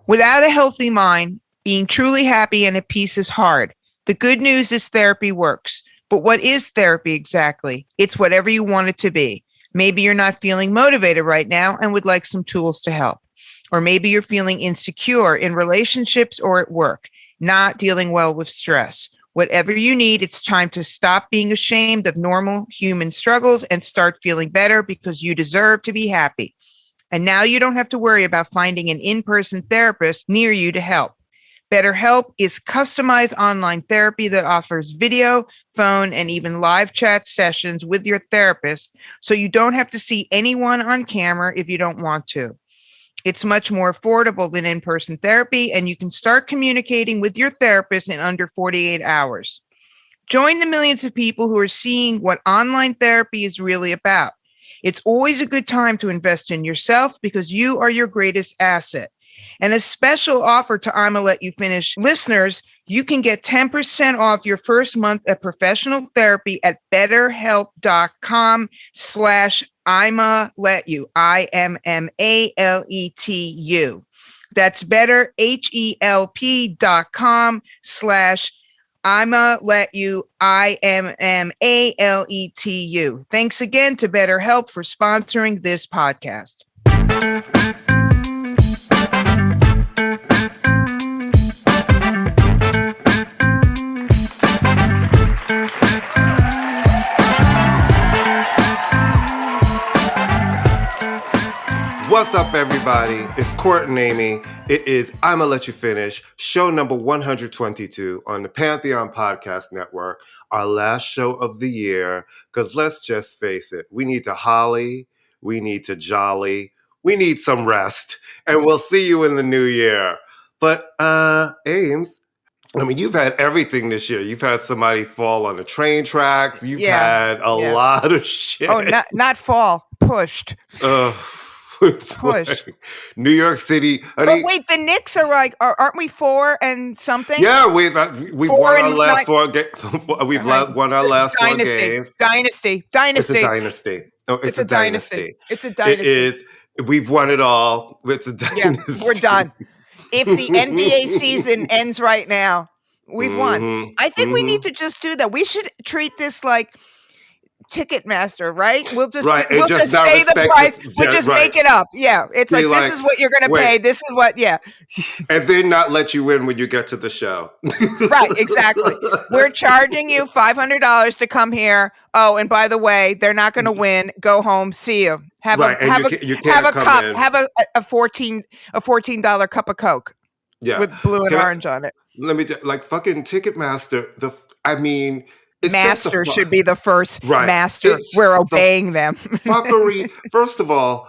Without a healthy mind, being truly happy and at peace is hard. The good news is therapy works. But what is therapy exactly? It's whatever you want it to be. Maybe you're not feeling motivated right now and would like some tools to help. Or maybe you're feeling insecure in relationships or at work, not dealing well with stress. Whatever you need, it's time to stop being ashamed of normal human struggles and start feeling better because you deserve to be happy. And now you don't have to worry about finding an in-person therapist near you to help. BetterHelp is customized online therapy that offers video, phone, and even live chat sessions with your therapist, so you don't have to see anyone on camera if you don't want to. It's much more affordable than in-person therapy, and you can start communicating with your therapist in under 48 hours. Join the millions of people who are seeing what online therapy is really about. It's always a good time to invest in yourself because you are your greatest asset. And a special offer to ImmaLetYouFinish listeners, you can get 10% off your first month of professional therapy at betterhelp.com/ImmaLetYou, ImmaLetYou. That's betterhelp.com/ImmaLetYou, ImmaLetYou. Thanks again to BetterHelp for sponsoring this podcast. What's up, everybody? It's Court and Amy. It is I'ma Let You Finish, show number 122 on the Pantheon Podcast Network, our last show of the year, because let's just face it, we need to holly, we need to jolly, we need some rest, and we'll see you in the new year. But, Ames, I mean, you've had everything this year. You've had somebody fall on the train tracks. You've had a lot of shit. Oh, not fall, pushed. Push. Like New York City. But wait, the Knicks are like, aren't we 4 and something? Yeah, we've won our last 4 games. We've won our last 4 games. Dynasty. It's a dynasty. No, it's a dynasty. It's a dynasty. It is. We've won it all. It's a dynasty. Yeah, we're done. If the NBA season ends right now, we've won. I think we need to just do that. We should treat this like Ticketmaster, right? We'll just say the price. We'll just make it up. Yeah, it's like this is what you're going to pay. This is what. Yeah, and then not let you in when you get to the show. Right, exactly. We're charging you $500 to come here. Oh, and by the way, they're not going to win. Go home. See you. Have a cup. Have a $14 cup of Coke. Yeah, with blue and orange on it. Let me like fucking Ticketmaster. It's master should be the first master. We're obeying them. Fuckery. First of all,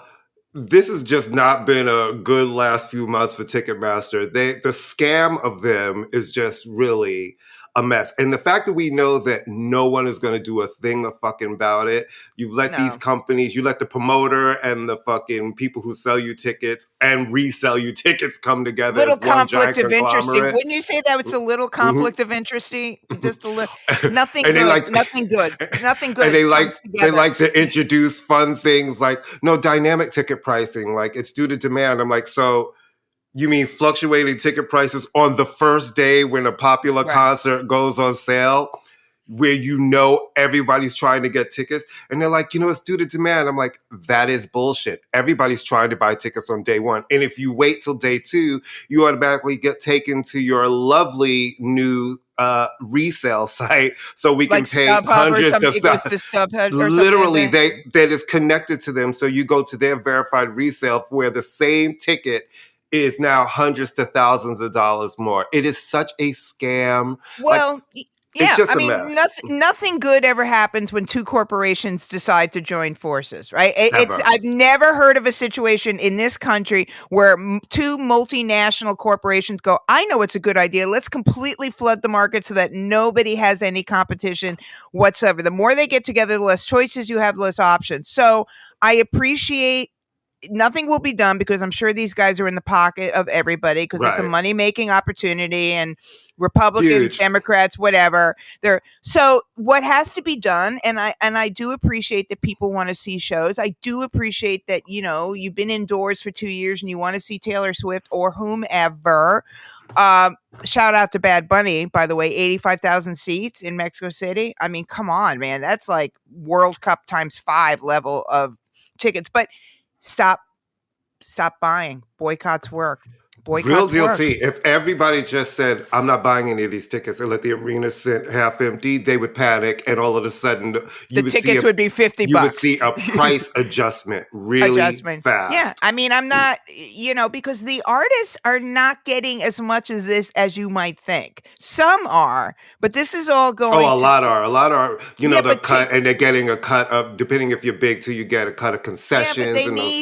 this has just not been a good last few months for Ticketmaster. The scam of them is just really a mess. And the fact that we know that no one is going to do a thing fucking about it, you've let these companies, you let the promoter and the fucking people who sell you tickets and resell you tickets come together. Little conflict of interest. Wouldn't you say that it's a little conflict of interest? Just a little. Nothing good. Nothing good. Nothing good. And they like to introduce fun things like dynamic ticket pricing. Like it's due to demand. I'm like, so you mean fluctuating ticket prices on the first day when a popular concert goes on sale, where everybody's trying to get tickets? And they're like, it's due to demand. I'm like, that is bullshit. Everybody's trying to buy tickets on day 1. And if you wait till day 2, you automatically get taken to your lovely new resale site, so we can pay hundreds of thousands. Literally, that is connected to them. So you go to their verified resale where the same ticket is now hundreds to thousands of dollars more. It is such a scam. Well, it's just a mess. Nothing good ever happens when 2 corporations decide to join forces, right? I've never heard of a situation in this country where 2 multinational corporations go, I know it's a good idea. Let's completely flood the market so that nobody has any competition whatsoever. The more they get together, the less choices you have, less options. So I appreciate nothing will be done because I'm sure these guys are in the pocket of everybody because it's a Right. money-making opportunity, and Republicans, Huge. Democrats, whatever. So what has to be done, and I do appreciate that people want to see shows. I do appreciate that, you've been indoors for 2 years and you want to see Taylor Swift or whomever. Shout out to Bad Bunny, by the way, 85,000 seats in Mexico City. I mean, come on, man. That's like World Cup times 5 level of tickets. But stop buying. Boycotts work. Real deal T. If everybody just said, I'm not buying any of these tickets and let the arena sit half empty, they would panic. And all of a sudden, the tickets would be $50. You would see a price adjustment really fast. Yeah. I mean, I'm not, because the artists are not getting as much as this as you might think. Some are, but this is all going. A lot are. The cut, and they're getting a cut of, depending if you're big too, you get a cut of concessions. Yeah,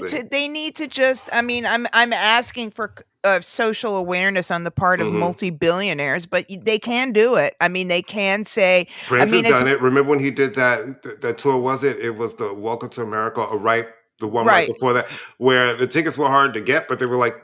but they need to just, I mean, I'm asking for social awareness on the part of multi-billionaires, but they can do it. I mean, they can say Prince has done it. Remember when he did that tour? It was the Welcome to America, the one right before that, where the tickets were hard to get, but they were like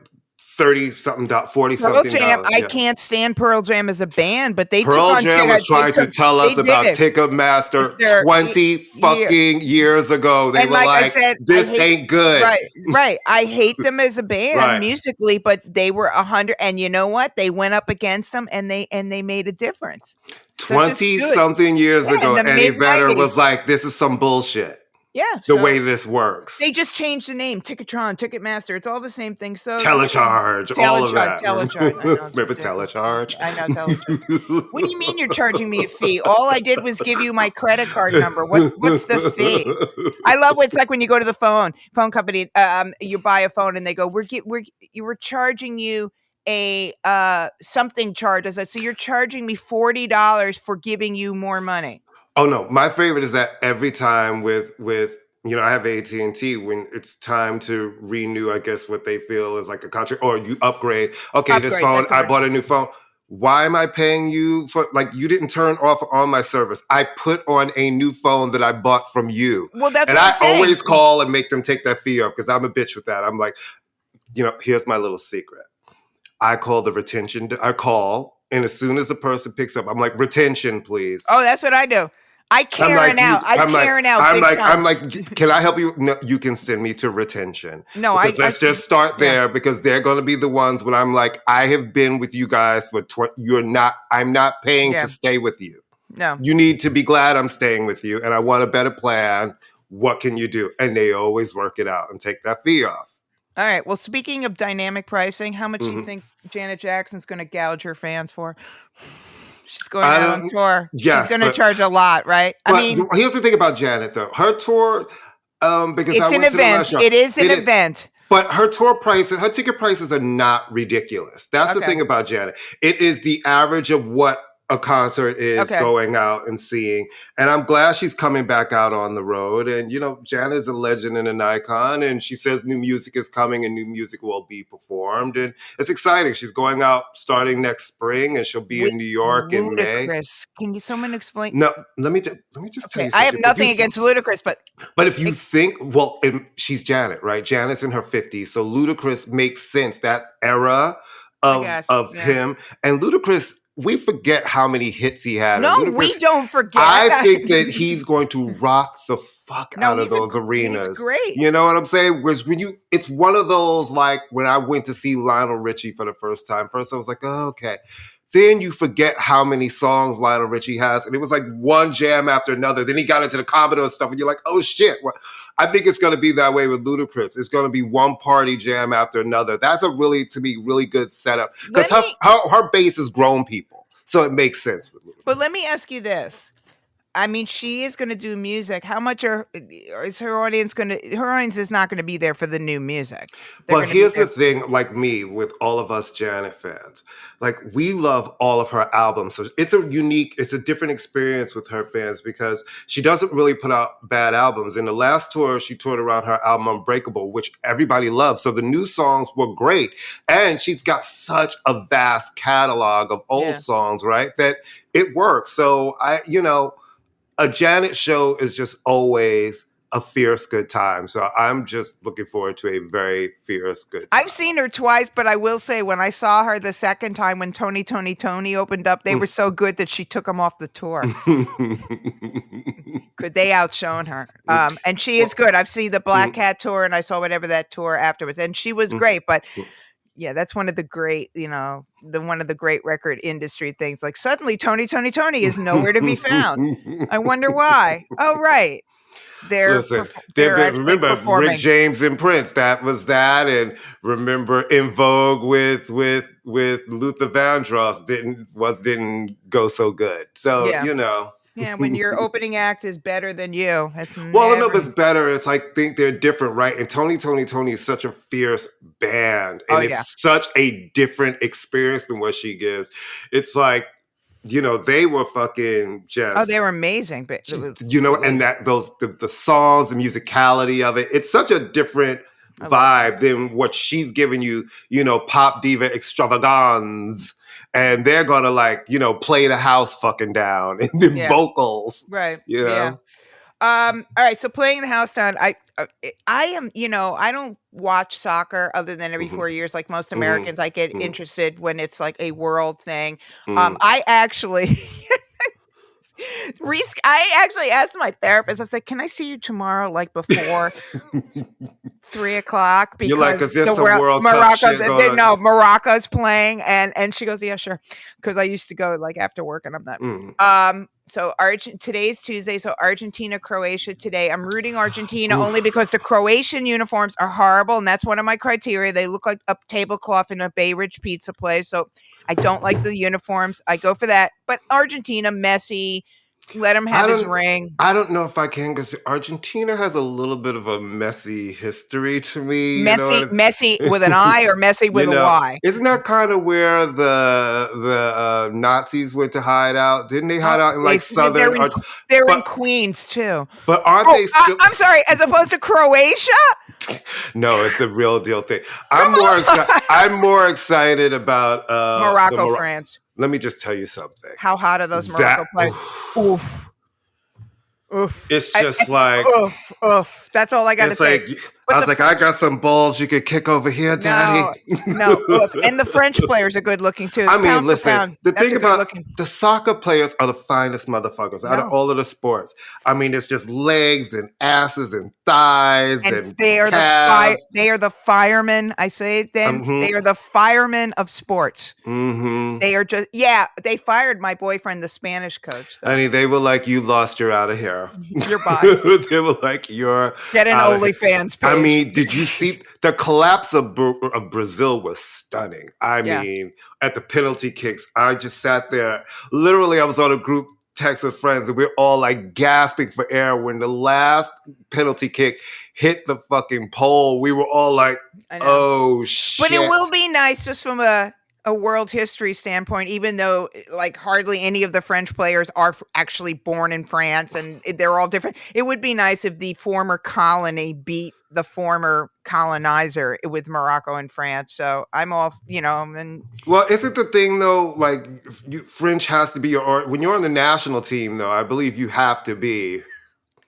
30-something, 40-something dollars. I can't stand Pearl Jam as a band, but Pearl Jam was trying to tell us about Ticketmaster 20 fucking years ago. They were like, this ain't good. Right. I hate them as a band musically, but they were 100. And you know what? They went up against them and they made a difference. 20-something years ago, Eddie Vedder was like, this is some bullshit. Yeah. The way this works. They just changed the name. Ticketron, Ticketmaster. It's all the same thing. So Telecharge, all of that. Telecharge. Remember Telecharge? I know Telecharge. What do you mean you're charging me a fee? All I did was give you my credit card number. What's the fee? I love what it's like when you go to the phone company, you buy a phone and they go, we're charging you a something charge. I said, so you're charging me $40 for giving you more money. Oh no, my favorite is that every time with I have AT&T, when it's time to renew, I guess what they feel is like a contract, or you upgrade. Okay, this phone, I bought a new phone. Why am I paying you for, you didn't turn off on my service? I put on a new phone that I bought from you. Well, that's and I always call and make them take that fee off because I'm a bitch with that. I'm like, here's my little secret. I call the retention. And as soon as the person picks up, I'm like, retention, please. Oh, that's what I do. I Karen out. I'm like, can I help you? No, you can send me to retention. No, let's just start there because they're going to be the ones when I'm like, I have been with you guys for I'm not paying to stay with you. No. You need to be glad I'm staying with you and I want a better plan. What can you do? And they always work it out and take that fee off. All right. Well, speaking of dynamic pricing, how much do you think Janet Jackson's going to gouge her fans for? She's going out on tour. Yes, she's going to charge a lot, right? Here's the thing about Janet, though. Her tour, because it's an event. It is an event. But her ticket prices are not ridiculous. That's the thing about Janet. It is the average of what a concert is going out and seeing. And I'm glad she's coming back out on the road. And, Janet is a legend and an icon. And she says new music is coming and new music will be performed. And it's exciting. She's going out starting next spring and she'll be in New York in May. Can someone explain? No, let me just tell you something. I have nothing against Ludacris, but if you think, she's Janet, right? Janet's in her 50s. So Ludacris makes sense. That era of him. And Ludacris, we forget how many hits he had. No, we don't forget. I think that he's going to rock the fuck out of those arenas. He's great. You know what I'm saying? It's one of those, like when I went to see Lionel Richie for the first time. First, I was like, oh, okay. Then you forget how many songs Lionel Richie has. And it was like one jam after another. Then he got into the Commodore stuff and you're like, oh shit. Well, I think it's going to be that way with Ludacris. It's going to be one party jam after another. That's to me, really good setup. Because her base is grown people. So it makes sense with Ludacris. But let me ask you this. I mean, she is going to do music. How much is her audience going to? Her audience is not going to be there for the new music. But here's the thing, like me, with all of us Janet fans, like we love all of her albums. So it's a different experience with her fans because she doesn't really put out bad albums. In the last tour, she toured around her album Unbreakable, which everybody loves. So the new songs were great. And she's got such a vast catalog of old songs, right? That it works. So a Janet show is just always a fierce good time. So I'm just looking forward to a very fierce good time. I've seen her twice, but I will say when I saw her the second time when Tony opened up, they were so good that she took them off the tour. Could they outshone her? And she is good. I've seen the Black Cat tour and I saw whatever that tour afterwards, and she was great. But yeah, that's one of the great, one of the great record industry things. Like suddenly Tony is nowhere to be found. I wonder why. Oh, right. Remember performing. Rick James and Prince, that was that, and remember In Vogue with Luther Vandross didn't go so good. So yeah, when your opening act is better than you, it's better. It's like think they're different, right? And Tony is such a fierce band, and it's such a different experience than what she gives. It's like, they were fucking just. Oh, they were amazing. And that the songs, the musicality of it, it's such a different vibe than what she's giving you, pop diva extravagance. And they're gonna play the house fucking down in the vocals. Right. Yeah. All right. So playing the house down, I am, I don't watch soccer other than every 4 years, like most Americans. I get interested when it's like a world thing. I actually, asked my therapist. I said, "Can I see you tomorrow, like before 3:00?" Because there's some World Cup shit going on. Morocco's playing, and she goes, "Yeah, sure." Because I used to go like after work, and I'm not. So today's Tuesday, so Argentina, Croatia today. I'm rooting Argentina only because the Croatian uniforms are horrible, and that's one of my criteria. They look like a tablecloth in a Bay Ridge pizza place, so I don't like the uniforms. I go for that. But Argentina, Messi, let him have his ring. I don't know if I can, because Argentina has a little bit of a messy history to me. Messy with an I or messy with a Y? Isn't that kind of where the Nazis went to hide out? Didn't they hide out in southern? They're in Queens too. But aren't they still? I'm sorry, as opposed to Croatia? No, it's the real deal thing. I'm more excited about Morocco, France. Let me just tell you something. How hot are those Morocco players? Oof. It's just like oof. That's all I got to say. I got some balls you could kick over here, Daddy. No. Oof. And the French players are good looking too. I mean, listen. The thing about the soccer players are the finest motherfuckers out of all of the sports. I mean, it's just legs and asses and thighs and they are calves. They are the firemen. I say it then. They are the firemen of sports. They are just they fired my boyfriend, the Spanish coach. I mean, they were like, "You lost. You're out of here. You're bye." They were like, "You're get an OnlyFans page." I mean, did you see the collapse of Brazil was stunning. I mean, at the penalty kicks, I just sat there. Literally, I was on a group text with friends, and we're all like gasping for air when the last penalty kick hit the fucking pole. We were all like, "Oh shit!" But it will be nice just from a world history standpoint, even though like hardly any of the French players are actually born in France and they're all different. It would be nice if the former colony beat the former colonizer with Morocco and France. So I'm off, and well, isn't the thing though, like French has to be when you're on the national team though, I believe you have to be.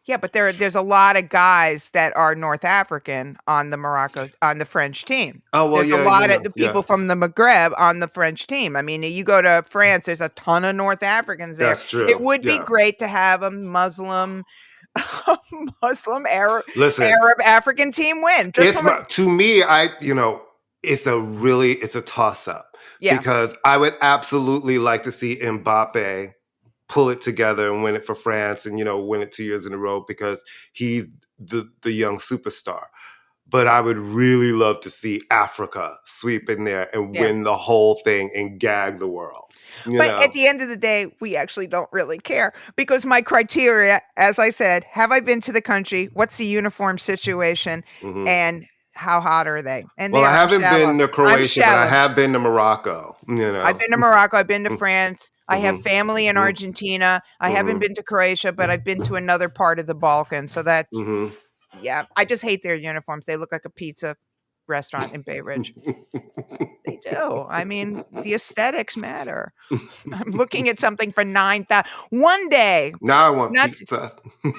Yeah, but there's a lot of guys that are North African on the French team. Oh, well, there's a lot of the people from the Maghreb on the French team. I mean, you go to France, there's a ton of North Africans there. That's true. It would be great to have a Muslim Arab African team win. To me, it's a toss up. Yeah. Because I would absolutely like to see Mbappe pull it together and win it for France and, win it 2 years in a row because he's the young superstar. But I would really love to see Africa sweep in there and win the whole thing and gag the world. But at the end of the day, we actually don't really care because my criteria, as I said, have I been to the country? What's the uniform situation? And how hot are they? And I haven't been to Croatia, but I have been to Morocco. I've been to Morocco. I've been to France. I have family in Argentina. I haven't been to Croatia, but I've been to another part of the Balkans. So that, I just hate their uniforms. They look like a pizza restaurant in Bay Ridge. They do. I mean, the aesthetics matter. I'm looking at something for 9,000 one day. Now I want pizza.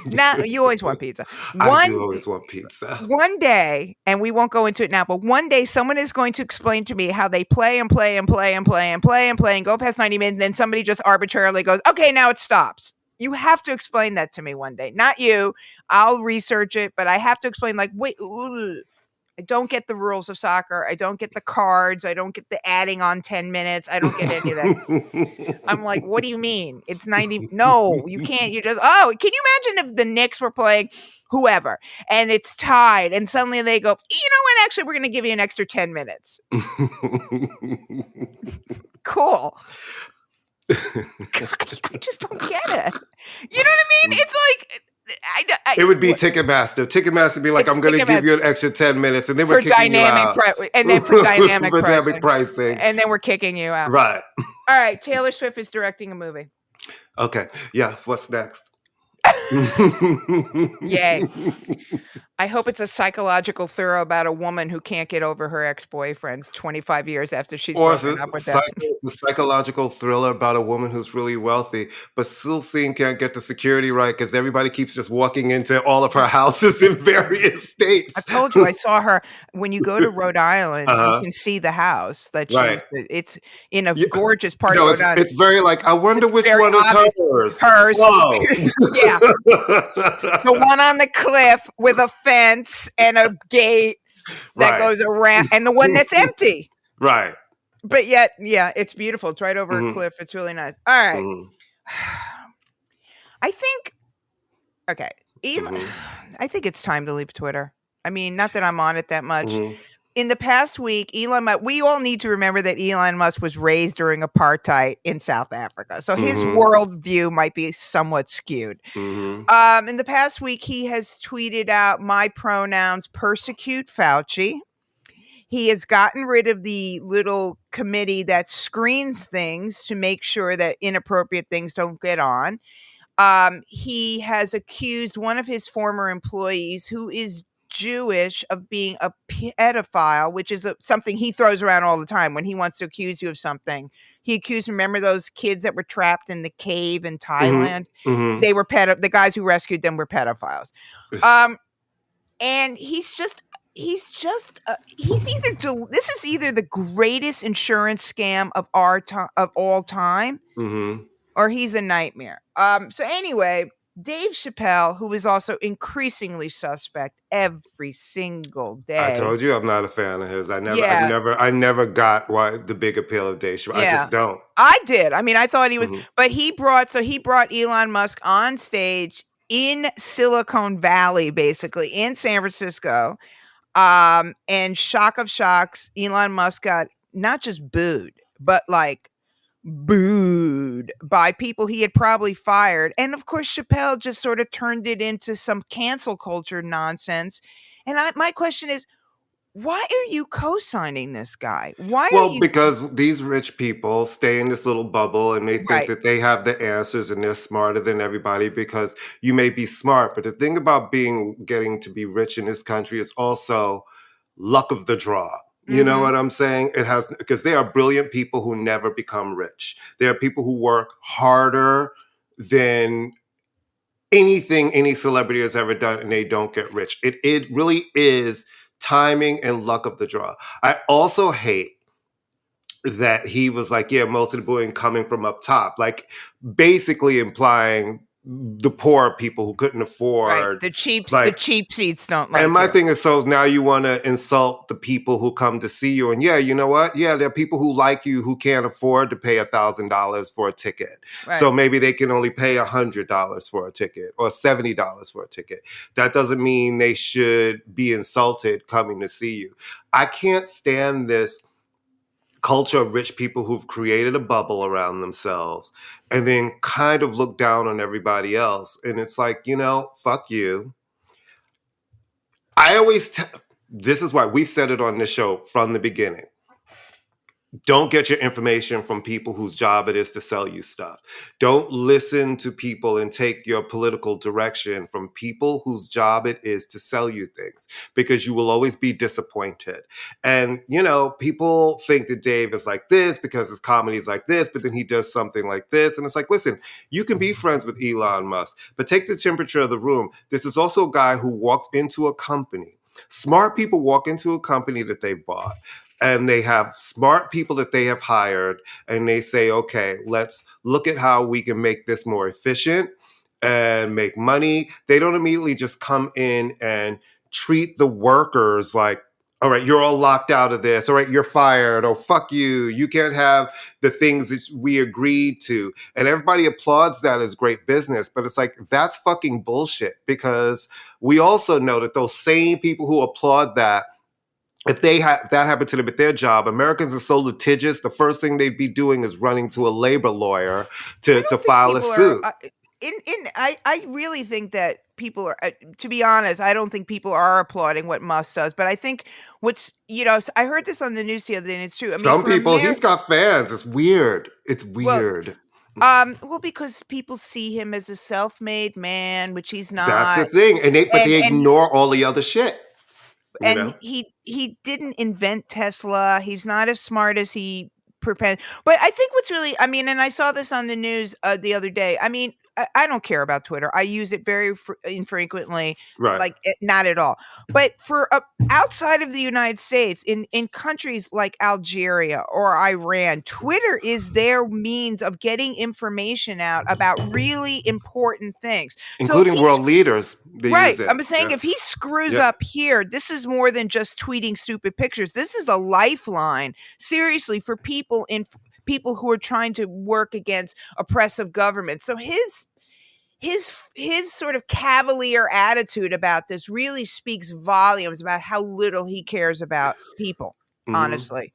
Now you always want pizza. I do always want pizza. One day, and we won't go into it now, but one day someone is going to explain to me how they play and play and play and play and play and play and go past 90 minutes, and then somebody just arbitrarily goes, okay, now it stops. You have to explain that to me one day. Not you. I'll research it, but I have to explain, like, wait, I don't get the rules of soccer. I don't get the cards. I don't get the adding on 10 minutes. I don't get any of that. I'm like, what do you mean? It's 90. No, you can't. You just, can you imagine if the Knicks were playing whoever and it's tied and suddenly they go, you know what? Actually, we're going to give you an extra 10 minutes. Cool. God, I just don't get it. You know what I mean? It's like, it would be Ticketmaster. Ticketmaster would be like, I'm going to give you an extra 10 minutes, and then we're kicking you out. And then for dynamic pricing. And then we're kicking you out. Right. All right. Taylor Swift is directing a movie. Okay. Yeah. What's next? Yay. I hope it's a psychological thriller about a woman who can't get over her ex-boyfriends 25 years after she's broken up with them. A psychological thriller about a woman who's really wealthy, but still can't get the security right because everybody keeps just walking into all of her houses in various states. I told you, I saw her when you go to Rhode Island. You can see the house that it's in a gorgeous part of Rhode Island. It's very like, I wonder which one is hers. Hers. Whoa. Yeah. The one on the cliff with a fence and a gate that goes around, and the one that's empty. Right. But yet, yeah, it's beautiful. It's right over a cliff. It's really nice. All right. I think, I think it's time to leave Twitter. I mean, not that I'm on it that much. In the past week, we all need to remember that Elon Musk was raised during apartheid in South Africa. So his worldview might be somewhat skewed. In the past week, he has tweeted out, my pronouns persecute Fauci. He has gotten rid of the little committee that screens things to make sure that inappropriate things don't get on. He has accused one of his former employees, who is Jewish, of being a pedophile, which is something he throws around all the time when he wants to accuse you of something. He accused, remember those kids that were trapped in the cave in Thailand? They were the guys who rescued them were pedophiles. And he's this is either the greatest insurance scam of all time, or he's a nightmare. So anyway, Dave Chappelle, who is also increasingly suspect every single day. I told you I'm not a fan of his. I never got the big appeal of Dave Chappelle. I just don't. I did. I mean, I thought he was, but he brought Elon Musk on stage in Silicon Valley, basically in San Francisco. And shock of shocks, Elon Musk got not just booed, but like booed by people he had probably fired. And of course, Chappelle just sort of turned it into some cancel culture nonsense. And my question is, why are you co-signing this guy? Because these rich people stay in this little bubble and they think that they have the answers and they're smarter than everybody, because you may be smart. But the thing about getting to be rich in this country is also luck of the draw. You know what I'm saying? It has, because there are brilliant people who never become rich. There are people who work harder than anything any celebrity has ever done, and they don't get rich. It really is timing and luck of the draw. I also hate that he was like, most of the bullying coming from up top, like basically implying the poor people who couldn't afford the cheap seats don't like. And my thing is, so now you want to insult the people who come to see you, and you know what? Yeah, there are people who like you who can't afford to pay $1,000 for a ticket. So maybe they can only pay $100 for a ticket or $70 for a ticket. That doesn't mean they should be insulted coming to see you. I can't stand this culture of rich people who've created a bubble around themselves and then kind of look down on everybody else. And it's like, fuck you. I always this is why we've said it on this show from the beginning. Don't get your information from people whose job it is to sell you stuff. Don't listen to people and take your political direction from people whose job it is to sell you things, because you will always be disappointed. And, people think that Dave is like this because his comedy is like this, but then he does something like this. And it's like, listen, you can be friends with Elon Musk, but take the temperature of the room. This is also a guy who walked into a company. Smart people walk into a company that they bought, and they have smart people that they have hired, and they say, okay, let's look at how we can make this more efficient and make money. They don't immediately just come in and treat the workers like, all right, you're all locked out of this. All right, you're fired. Oh, fuck you. You can't have the things that we agreed to. And everybody applauds that as great business. But it's like, that's fucking bullshit, because we also know that those same people who applaud that, if they that happened to them at their job, Americans are so litigious, the first thing they'd be doing is running to a labor lawyer to file a suit. I really think that people are, to be honest, I don't think people are applauding what Musk does, but I think I heard this on the news the other day, and it's true. I mean, some people, he's got fans. It's weird. It's weird. Well, because people see him as a self-made man, which he's not. That's the thing, and they ignore all the other shit. And he didn't invent Tesla. He's not as smart as he pretends. But I think what's really, and I saw this on the news the other day. I don't care about Twitter. I use it very infrequently, right? Not at all. But for outside of the United States, in countries like Algeria or Iran, Twitter is their means of getting information out about really important things, including world leaders. Right. I'm saying if he screws up here, this is more than just tweeting stupid pictures. This is a lifeline, seriously, for people who are trying to work against oppressive governments. So his sort of cavalier attitude about this really speaks volumes about how little he cares about people, honestly.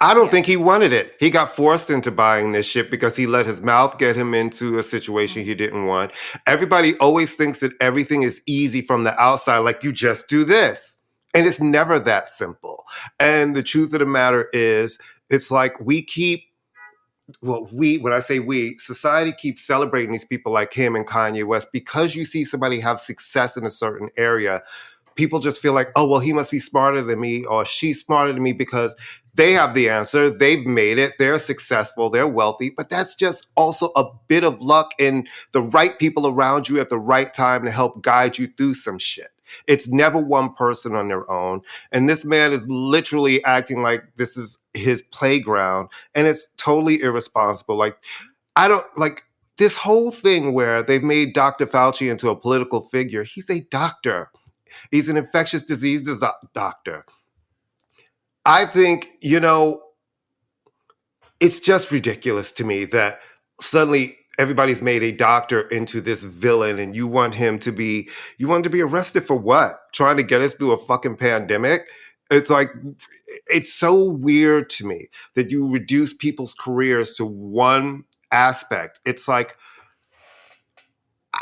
I don't think he wanted it. He got forced into buying this shit because he let his mouth get him into a situation he didn't want. Everybody always thinks that everything is easy from the outside, like you just do this. And it's never that simple. And the truth of the matter is, it's like when I say we, society keeps celebrating these people like him and Kanye West, because you see somebody have success in a certain area. People just feel like, oh, well, he must be smarter than me, or she's smarter than me because they have the answer. They've made it. They're successful. They're wealthy. But that's just also a bit of luck and the right people around you at the right time to help guide you through some shit. It's never one person on their own. And this man is literally acting like this is his playground. And it's totally irresponsible. This whole thing where they've made Dr. Fauci into a political figure. He's a doctor. He's an infectious diseases doctor. I think, it's just ridiculous to me that suddenly everybody's made a doctor into this villain, and you want him to be arrested for what? Trying to get us through a fucking pandemic? It's like, it's so weird to me that you reduce people's careers to one aspect. It's like,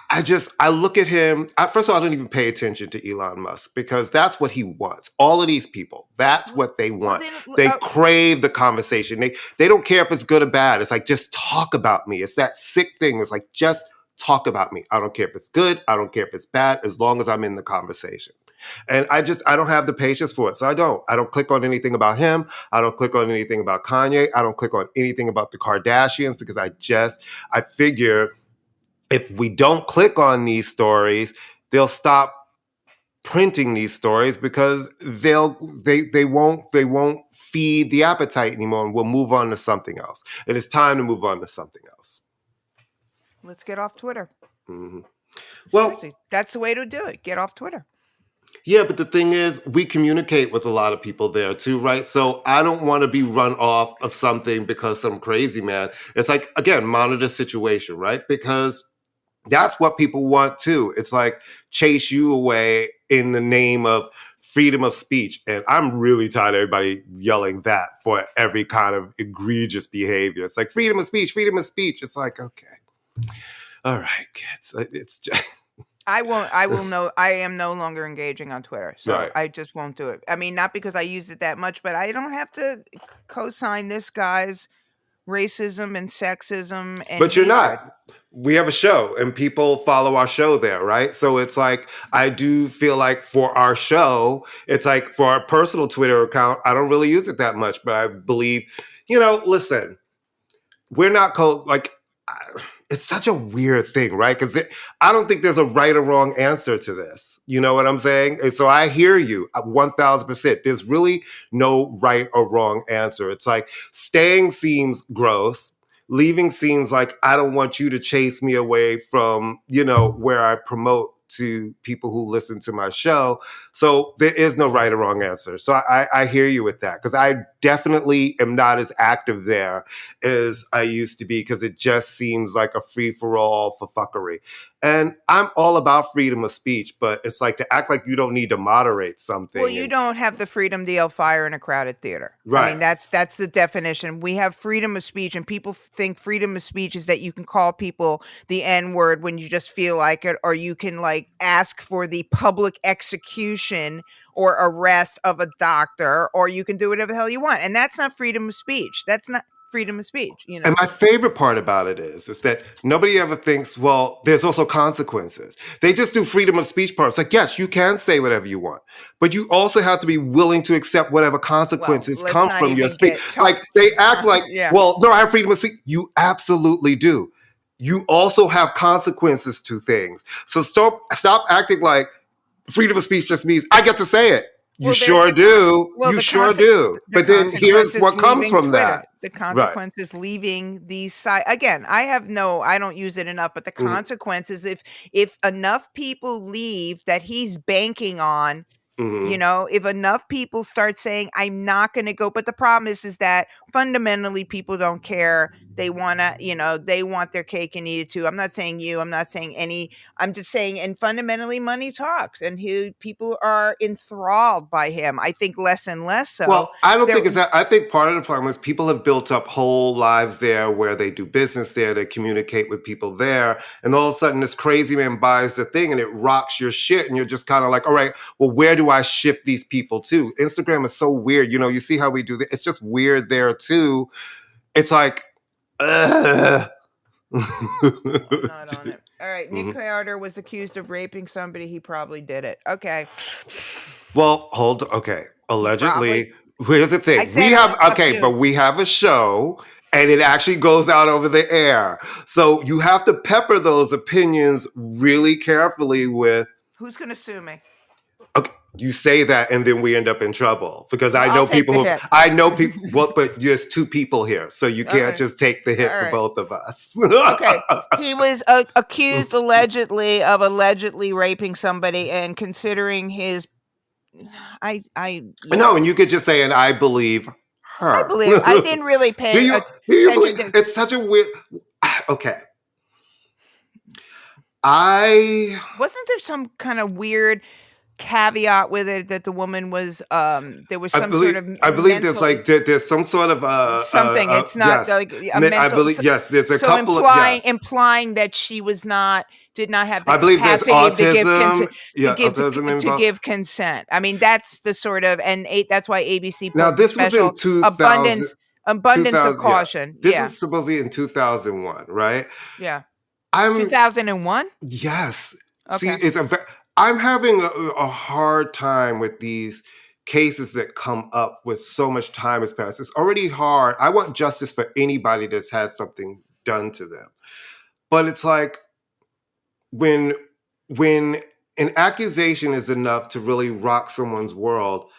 I look at him. First of all, I don't even pay attention to Elon Musk, because that's what he wants. All of these people, that's what they want. They crave the conversation. They don't care if it's good or bad. It's like, just talk about me. It's that sick thing. It's like, just talk about me. I don't care if it's good. I don't care if it's bad, as long as I'm in the conversation. And I don't have the patience for it. So I don't click on anything about him. I don't click on anything about Kanye. I don't click on anything about the Kardashians, because I figure if we don't click on these stories, they'll stop printing these stories, because they won't feed the appetite anymore, and we'll move on to something else. And it's time to move on to something else. Let's get off Twitter. Mm-hmm. Well, seriously, that's the way to do it. Get off Twitter. Yeah, but the thing is, we communicate with a lot of people there too, right? So I don't want to be run off of something because some crazy man. It's like, again, monitor situation, right? Because that's what people want too. It's like chase you away in the name of freedom of speech. And I'm really tired of everybody yelling that for every kind of egregious behavior. It's like freedom of speech, freedom of speech. It's like, okay. All right, kids. It's just... I won't. I will know. I am no longer engaging on Twitter, so Right. I just won't do it. I mean, not because I use it that much, but I don't have to co-sign this guy's racism and sexism and But you're hatred. not. We have a show and people follow our show there, right? So it's like, I do feel like for our show, it's like for our personal Twitter account, I don't really use it that much, but I believe, listen, we're not it's such a weird thing, right? Because I don't think there's a right or wrong answer to this. You know what I'm saying? And so I hear you 1000%. There's really no right or wrong answer. It's like staying seems gross. Leaving seems like I don't want you to chase me away from, where I promote to people who listen to my show. So there is no right or wrong answer. So I hear you with that, because I definitely am not as active there as I used to be, because it just seems like a free for all for fuckery. And I'm all about freedom of speech, but it's like to act like you don't need to moderate something. Well, you don't have the freedom to yell fire in a crowded theater. Right. I mean, that's the definition. We have freedom of speech, and people think freedom of speech is that you can call people the N-word when you just feel like it, or you can like ask for the public execution or arrest of a doctor, or you can do whatever the hell you want. And that's not freedom of speech. That's not freedom of speech. And my favorite part about it is that nobody ever thinks, well, there's also consequences. They just do freedom of speech parts. Like, yes, you can say whatever you want, but you also have to be willing to accept whatever consequences come from your speech. Like, they act like, well, no, I have freedom of speech. You absolutely do. You also have consequences to things. So stop acting like freedom of speech just means I get to say it. You sure do. You sure do. But then here's what comes from that. The consequences leaving these sites. Again, I don't use it enough, but the consequences, if enough people leave that he's banking on, if enough people start saying, I'm not going to go. But the problem is that fundamentally people don't care. They want to, they want their cake and eat it too. I'm not saying you, I'm not saying I'm just saying, and fundamentally money talks, and people are enthralled by him. I think less and less so. Well, I don't think it's that. I think part of the problem is people have built up whole lives there where they do business there, they communicate with people there, and all of a sudden this crazy man buys the thing and it rocks your shit, and you're just kind of like, all right, well, where do I shift these people to? Instagram is so weird. You see how we do this? It's just weird there too. It's like, I'm not on it. All right. Nick Carter was accused of raping somebody. He probably did it. Okay. Well, okay. Allegedly. Here's the thing. But we have a show and it actually goes out over the air. So you have to pepper those opinions really carefully with. Who's going to sue me? Okay, you say that and then we end up in trouble, because I know people well, but there's two people here, so you can't just take the hit for both of us. Okay. He was accused allegedly of raping somebody, and considering his No, and you could just say, and I believe her. I didn't really pay do you believe it's such a weird okay. Wasn't there some kind of weird caveat with it that the woman was there was some sort of I believe there's some sort of something it's not like a mental, I believe there's a couple implying that she did not have the capacity to give consent. I mean, that's the sort of, and that's why ABC now this was in 2000, abundance of caution. This is supposedly in 2001, right? Yeah. 2001? Yes. Okay. See, I'm having a hard time with these cases that come up with so much time has passed. It's already hard. I want justice for anybody that's had something done to them. But it's like when an accusation is enough to really rock someone's world,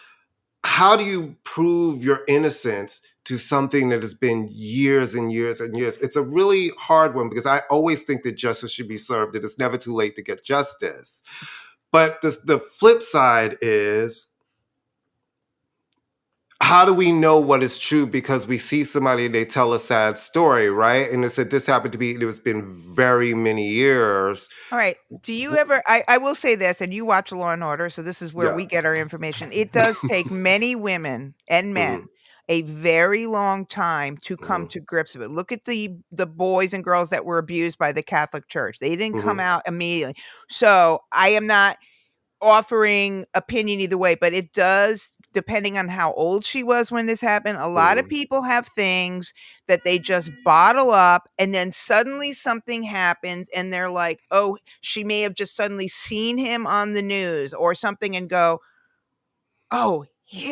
how do you prove your innocence to something that has been years and years and years? It's a really hard one, because I always think that justice should be served, that it's never too late to get justice. But the flip side is, how do we know what is true? Because we see somebody and they tell a sad story, right? And they said this happened to be, it's been very many years. All right. Do you ever, I will say this, and you watch Law and Order, so this is where we get our information. It does take many women and men a very long time to come to grips with it. Look at the boys and girls that were abused by the Catholic Church. They didn't come out immediately. So I am not offering opinion either way, but it does, depending on how old she was when this happened. A lot of people have things that they just bottle up, and then suddenly something happens and they're like, oh, she may have just suddenly seen him on the news or something and go, oh,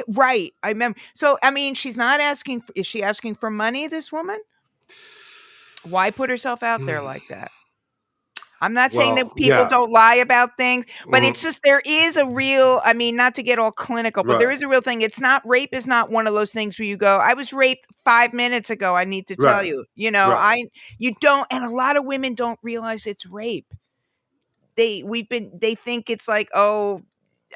right, I remember. So, I mean, she's not asking, is she asking for money, this woman? Why put herself out there like that? I'm not saying that people don't lie about things, but it's just, there is a real, I mean, not to get all clinical, but there is a real thing. It's not, rape is not one of those things where you go, I was raped 5 minutes ago, I need to tell you, you know, you don't, and a lot of women don't realize it's rape. They think it's like, oh,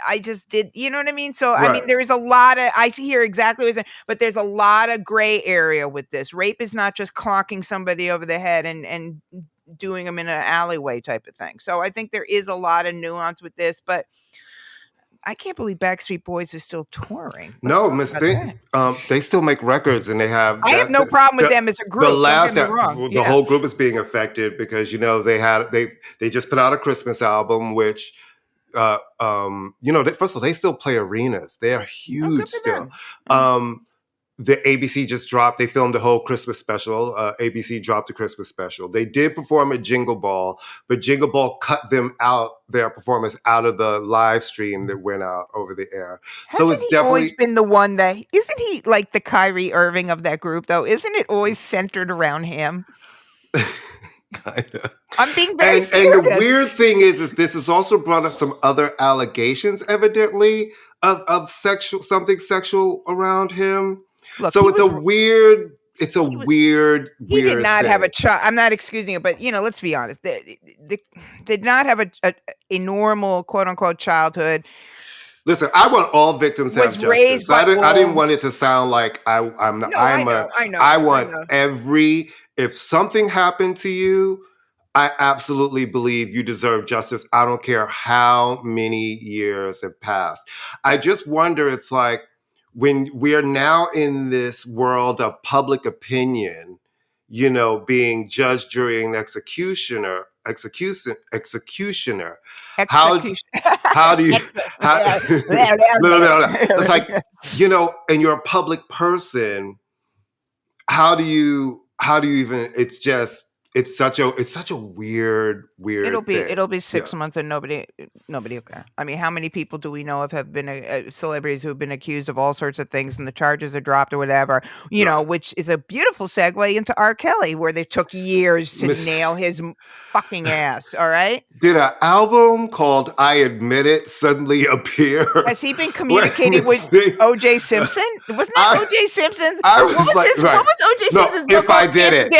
I just did, you know what I mean? So, I mean, there is a lot of, I see here exactly what you're saying, but there's a lot of gray area with this. Rape is not just clonking somebody over the head and doing them in an alleyway type of thing. So I think there is a lot of nuance with this, but I can't believe Backstreet Boys is still touring. No, Miss Thing, they still make records, and they have. I have no problem with them as a group. The whole group is being affected because, you know, they just put out a Christmas album, which, you know, first of all, they still play arenas. They are huge still. The ABC just dropped, they filmed the whole Christmas special. ABC dropped a Christmas special. They did perform at Jingle Ball, but Jingle Ball cut their performance out of the live stream that went out over the air. So it's definitely always been the one that, isn't he like the Kyrie Irving of that group though? Isn't it always centered around him? Kind of. I'm being very serious. And the weird thing is this has also brought up some other allegations, evidently, of something sexual around him. Look, so it's a weird he did not have a child. I'm not excusing it, but, you know, let's be honest. They did not have a normal, quote unquote, childhood. Listen, I want all victims to have justice. I didn't want it to sound like I want if something happened to you, I absolutely believe you deserve justice. I don't care how many years have passed. I just wonder, it's like, when we are now in this world of public opinion, you know, being judge, jury, and executioner. How do you? It's like, you know, and you're a public person. How do you even? It's such a weird. It'll be 6 months and nobody will care. I mean, how many people do we know have been celebrities who have been accused of all sorts of things and the charges are dropped or whatever, you know, which is a beautiful segue into R. Kelly, where they took years to nail his fucking ass. All right. Did an album called I Admit It suddenly appear? Has he been communicating with O.J. Simpson? Wasn't that O.J. Simpson? What was O.J. Simpson's book? If I did it.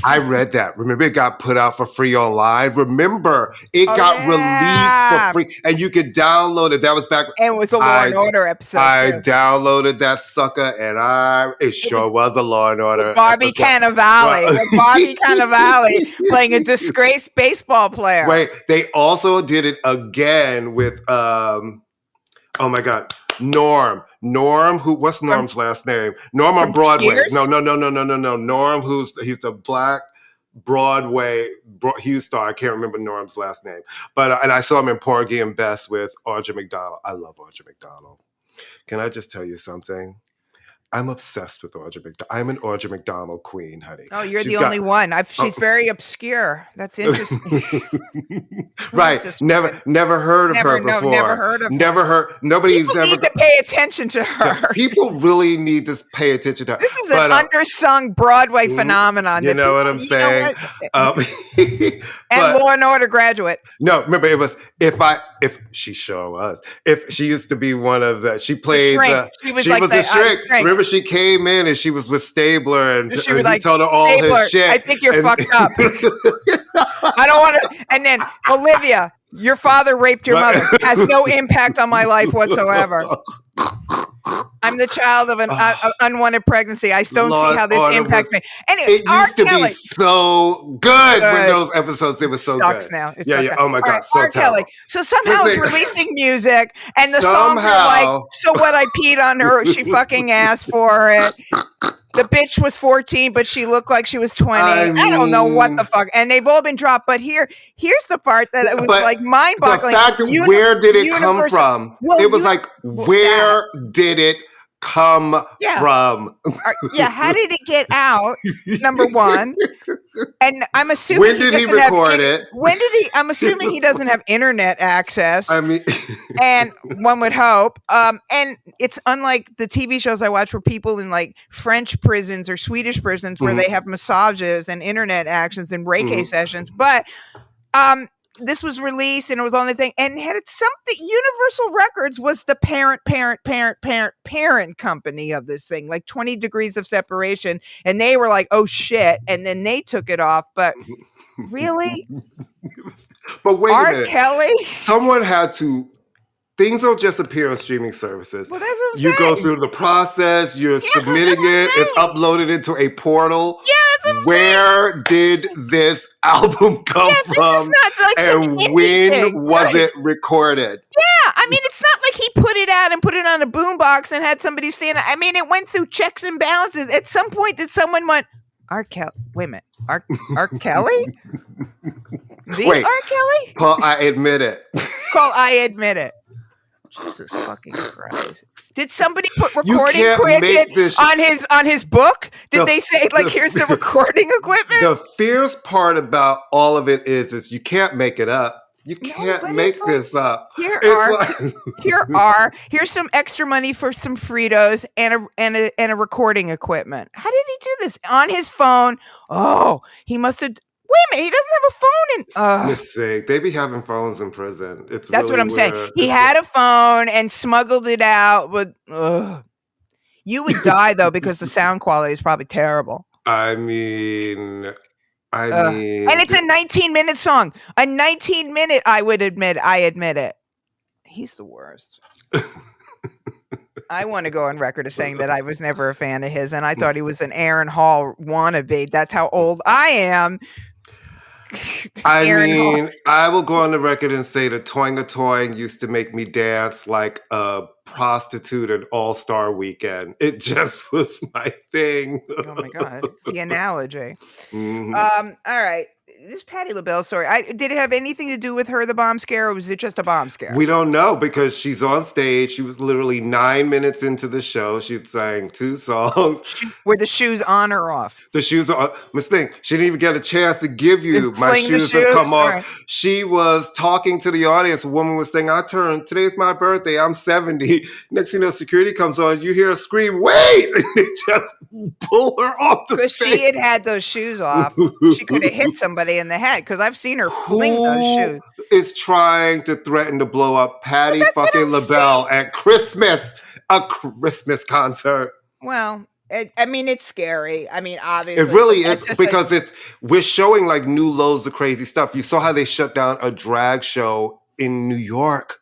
I read that. Remember, it got put out for free online. Remember, it got released for free, and you could download it. That was back. And it was a Law and Order episode. I downloaded that sucker, and it sure was a Law and Order. Barbie Cannavale. Barbie Cannavale playing a disgraced baseball player. Wait, they also did it again with oh my God. Norm, what's Norm's last name? Norm on Broadway. Cheers? No. Norm, he's the black Broadway huge star. I can't remember Norm's last name. But and I saw him in Porgy and Bess with Audra McDonald. I love Audra McDonald. Can I just tell you something? I'm obsessed with Audra McDonald. I'm an Audra McDonald queen, honey. Oh, you're the only one. She's very obscure. That's interesting. Right. Never heard of her before. No, never heard of her. Never heard. Nobody's ever. People need to pay attention to her. People really need to pay attention to her. This is an undersung Broadway phenomenon. You know what I'm saying? And Law and Order graduate. No, remember it was if she sure was. If she used to be one of she played she was a shrink. Remember she came in and she was with Stabler and he like, told her all Stabler, his shit. I think you're fucked up. I don't want to. And then Olivia, your father raped your mother. Has no impact on my life whatsoever. I'm the child of an unwanted pregnancy. I don't see how this impacts me. Anyway, it used to be so good when those episodes, they were so sucks good. now. It Yeah. Oh my God. Right, so R. terrible. Kelly. So somehow is releasing music and the songs are like, so what, I peed on her. She fucking asked for it. The bitch was 14, but she looked like she was 20. I don't know what the fuck. And they've all been dropped. But here's the part that it was like mind-boggling. The fact that where did it come from? Well, it was like, where did it come from? How did it get out? Number one. And I'm assuming when did he record it? When did he? I'm assuming he doesn't have internet access. I mean, and one would hope. And it's unlike the TV shows I watch where people in like French prisons or Swedish prisons where they have massages and internet actions and Reiki sessions. But this was released and it was on the thing and had something. Universal Records was the parent company of this thing, like 20 Degrees of Separation. And they were like, oh shit. And then they took it off. But really? But wait a minute. R. Kelly? Someone had to. Things don't just appear on streaming services. Well, that's what I'm you saying. go through the process, you're submitting it, it's uploaded into a portal. Yeah, that's what I'm Where did this album come from? This is not like and when was it recorded? Yeah, I mean, it's not like he put it out and put it on a boombox and had somebody stand. I mean, it went through checks and balances. At some point, did someone went, R. Kelly? Wait a minute, R. Kelly? Wait, R. Kelly? Paul, I admit it. I admit it. Jesus fucking Christ! Did somebody put recording equipment on his book? Did they say like, here's the recording equipment? The fierce part about all of it is you can't make it up. You can't make this up. Here's some extra money for some Fritos and a recording equipment. How did he do this on his phone? Oh, he must have. Wait a minute, he doesn't have a phone Mistake. They be having phones in prison. That's really what I'm saying. He had a phone and smuggled it out, but you would die though because the sound quality is probably terrible. I mean, and it's a 19-minute song. A 19-minute, I admit it. He's the worst. I want to go on record as saying that I was never a fan of his, and I thought he was an Aaron Hall wannabe. That's how old I am. I will go on the record and say that Toing-a-Toing used to make me dance like a prostitute at All-Star Weekend. It just was my thing. Oh my God. The analogy. Mm-hmm. All right. This Patti LaBelle story, did it have anything to do with her, the bomb scare, or was it just a bomb scare? We don't know because she's on stage. She was literally 9 minutes into the show. She sang 2 songs. Were the shoes on or off? The shoes are on. Miss Thing, she didn't even get a chance to give you my shoes have come off. Right. She was talking to the audience. A woman was saying, today's my birthday. I'm 70. Next thing you know, security comes on. You hear a scream, wait! And they just pull her off the stage. Because she had those shoes off. She could have hit somebody in the head because I've seen her fling those shoes. Is trying to threaten to blow up Patti fucking LaBelle at Christmas, a Christmas concert? Well, I mean, it's scary. I mean, obviously. It really is because we're showing like new lows of crazy stuff. You saw how they shut down a drag show in New York.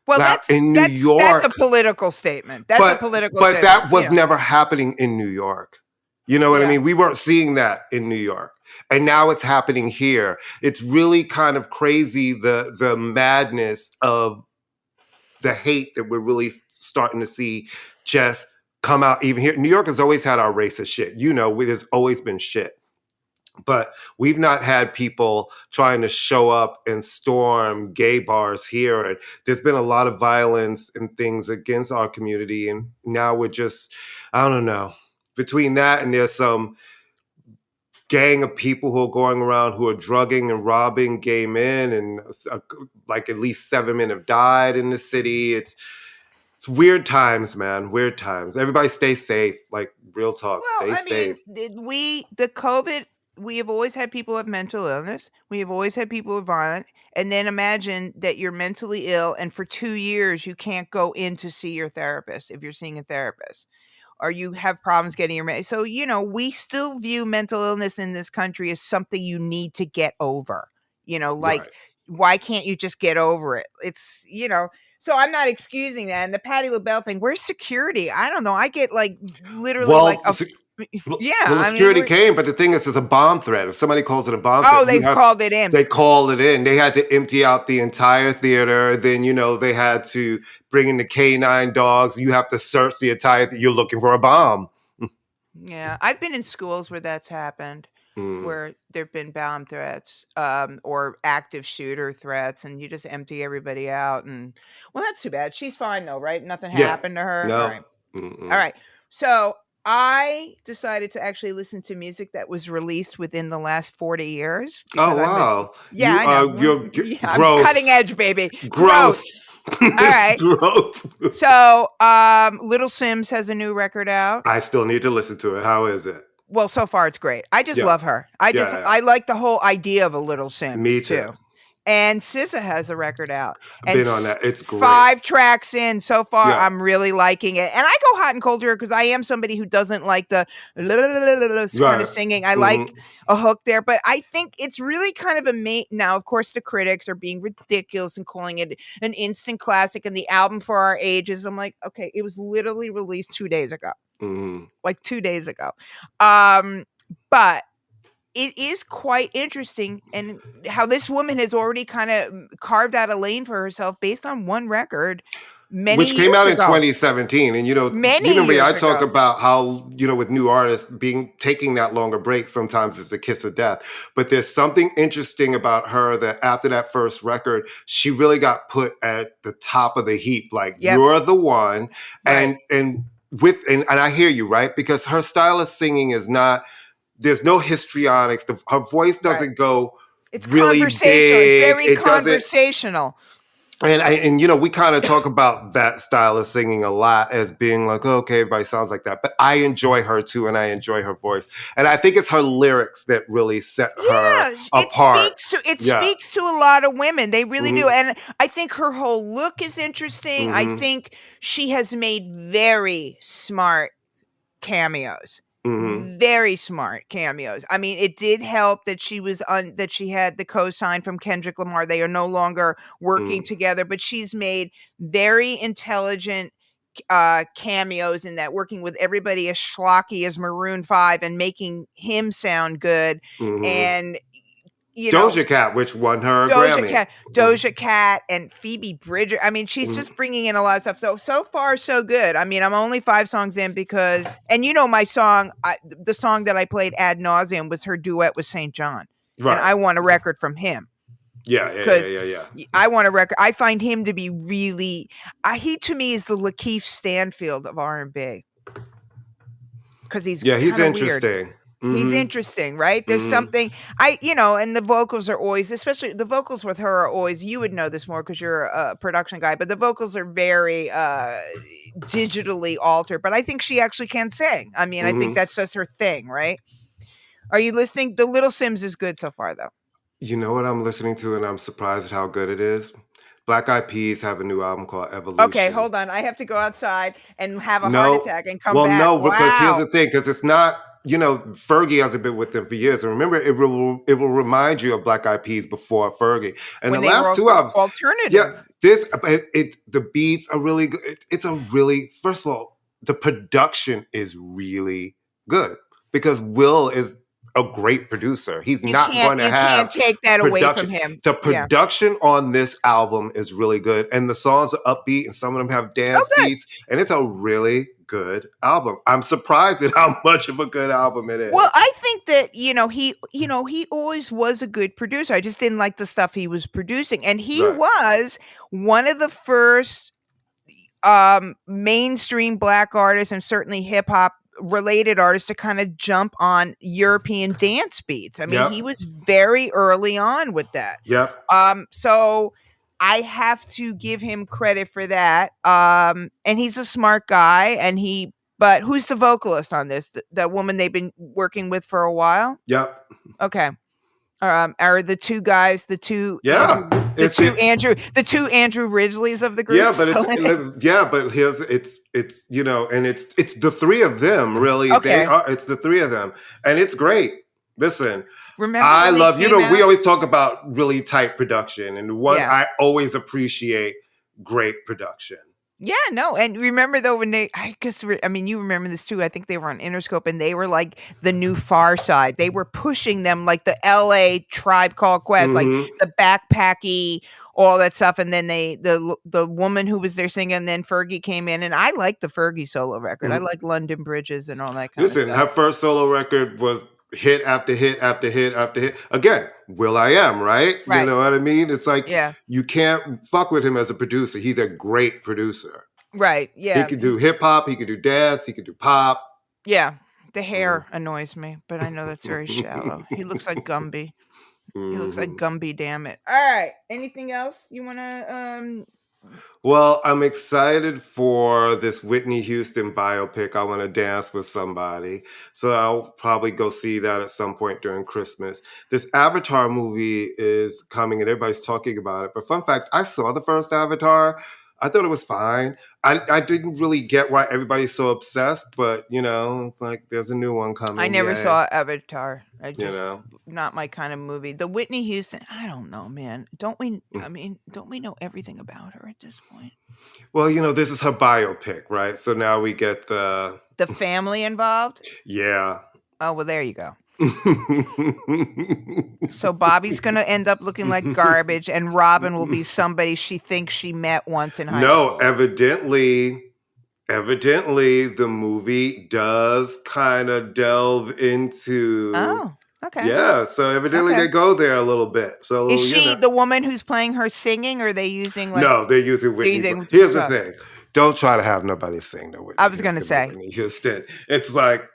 Well, that's a political statement. But that was never happening in New York. You know what I mean? We weren't seeing that in New York. And now it's happening here. It's really kind of crazy, the madness of the hate that we're really starting to see just come out even here. New York has always had our racist shit. You know, there's always been shit. But we've not had people trying to show up and storm gay bars here. And there's been a lot of violence and things against our community. And now we're just, I don't know. Between that and there's some gang of people who are going around who are drugging and robbing gay men, and like at least 7 men have died in the city. It's weird times, man. Weird times. Everybody stay safe. Like real talk. Stay safe. The COVID, we have always had people have mental illness. We have always had people who are violent. And then imagine that you're mentally ill and for 2 years you can't go in to see your therapist if you're seeing a therapist. Or you have problems getting your so we still view mental illness in this country as something you need to get over. Why can't you just get over it? It's So I'm not excusing that. And the Patti LaBelle thing, where's security? I don't know. I get like literally Well, like a yeah. well, the I mean, security came, but the thing is, it's a bomb threat. If somebody calls it a bomb oh, threat, called it in. They called it in. They had to empty out the entire theater. Then, they had to bring in the K9 dogs. You have to search the entire. You're looking for a bomb. Yeah, I've been in schools where that's happened. Where there've been bomb threats, or active shooter threats, and you just empty everybody out. And well, that's too bad. She's fine though, right? Nothing happened to her. No. All right. All right. So I decided to actually listen to music that was released within the last 40 years. Oh wow! I know. You're I'm cutting edge, baby. Growth. All right. Growth. So, Little Sims has a new record out. I still need to listen to it. How is it? Well, so far it's great. I just love her. I like the whole idea of a Little Sims. Me too. And SZA has a record out. I've been on that. It's great. 5 tracks in so far. Yeah. I'm really liking it. And I go hot and cold here because I am somebody who doesn't like the kind of singing. I like a hook there, but I think it's really kind of now, of course, the critics are being ridiculous and calling it an instant classic and the album for our ages. I'm like, okay, it was literally released 2 days ago. Like 2 days ago. But it is quite interesting and how this woman has already kind of carved out a lane for herself based on one record. Which came out in 2017. And, I talk about how, with new artists taking that longer break, sometimes it's the kiss of death. But there's something interesting about her that after that first record, she really got put at the top of the heap. Like, you're the one. Right. And I hear you, right? Because her style of singing is not, there's no histrionics. Her voice doesn't go it's really big. It's very conversational. And we kind of talk about that style of singing a lot as being like, oh, okay, everybody sounds like that. But I enjoy her too, and I enjoy her voice. And I think it's her lyrics that really set her apart. It speaks to a lot of women. They really do. And I think her whole look is interesting. I think she has made very smart cameos. Very smart cameos. I mean, it did help that she had the co-sign from Kendrick Lamar. They are no longer working together, but she's made very intelligent cameos in that, working with everybody as schlocky as Maroon 5 and making him sound good. And Doja Cat, which won her a Grammy. Doja Cat and Phoebe Bridgers. I mean, she's just bringing in a lot of stuff. So far, so good. I mean, I'm only 5 songs in because, and my song, the song that I played ad nauseum was her duet with St. John. Right. And I want a record from him. Yeah. I want a record. I find him to be really, he to me is the Lakeith Stanfield of R&B. Because he's interesting. Weird. He's interesting, right? There's something and the vocals are always, especially the vocals with her are always, you would know this more because you're a production guy, but the vocals are very digitally altered, but I think she actually can sing. I mean, I think that's just her thing, right? Are you listening? The Little Sims is good so far though. You know what I'm listening to and I'm surprised at how good it is? Black Eyed Peas have a new album called Evolution. Okay, hold on. I have to go outside and have a heart attack and come back. Well, no, because here's the thing, because it's not, Fergie hasn't been with them for years. And remember, it will remind you of Black Eyed Peas before Fergie. And when the last 2 albums, alternative. Yeah, the beats are really good. First of all, the production is really good because Will is a great producer. He's not going to have. You can't take that away from him. The production on this album is really good, and the songs are upbeat, and some of them have dance beats, and it's a really good album. I'm surprised at how much of a good album it is. Well, I think that he always was a good producer. I just didn't like the stuff he was producing, and he was one of the first mainstream Black artists, and certainly hip hop related artists, to kind of jump on European dance beats. I mean, he was very early on with that. So I have to give him credit for that. And he's a smart guy, but who's the vocalist on this? That woman they've been working with for a while? Okay. Are the two guys, the two Andrew Ridgeleys of the group? But it's and it's the 3 of them really. Okay. It's the 3 of them, and it's great. Listen, remember, I love we always talk about really tight production, and one I always appreciate great production. Yeah, no, and remember though when you remember this too. I think they were on Interscope, and they were like the new Far Side. They were pushing them like the L.A. Tribe Called Quest, like the backpacky, all that stuff. And then the woman who was there singing, and then Fergie came in, and I like the Fergie solo record. I like London Bridges and all that kind of stuff. Her first solo record was hit after hit after hit after hit. Again, will.i.am, right? You know what I mean? It's like you can't fuck with him as a producer. He's a great producer. Right. Yeah. He can do hip hop, he can do dance, he can do pop. Yeah. The hair annoys me, but I know that's very shallow. He looks like Gumby. He looks like Gumby, damn it. All right. Anything else you want to Well, I'm excited for this Whitney Houston biopic. I Want to Dance with Somebody. So I'll probably go see that at some point during Christmas. This Avatar movie is coming and everybody's talking about it. But fun fact, I saw the first Avatar. I thought it was fine. I didn't really get why everybody's so obsessed, but it's like there's a new one coming. I never saw Avatar. Not my kind of movie. The Whitney Houston, I don't know, man. Don't we know everything about her at this point? Well, this is her biopic, right? So now we get the family involved? Yeah. Oh, well, there you go. So Bobby's going to end up looking like garbage, and Robin will be somebody she thinks she met once in high school. No, evidently the movie does kind of delve into... Oh, okay. Yeah, so evidently they go there a little bit. So is she the woman who's playing her singing, or are they using like... No, they're using Whitney. Here's the thing. Don't try to have nobody sing the Whitney. I was going to say. Whitney Houston. It's like...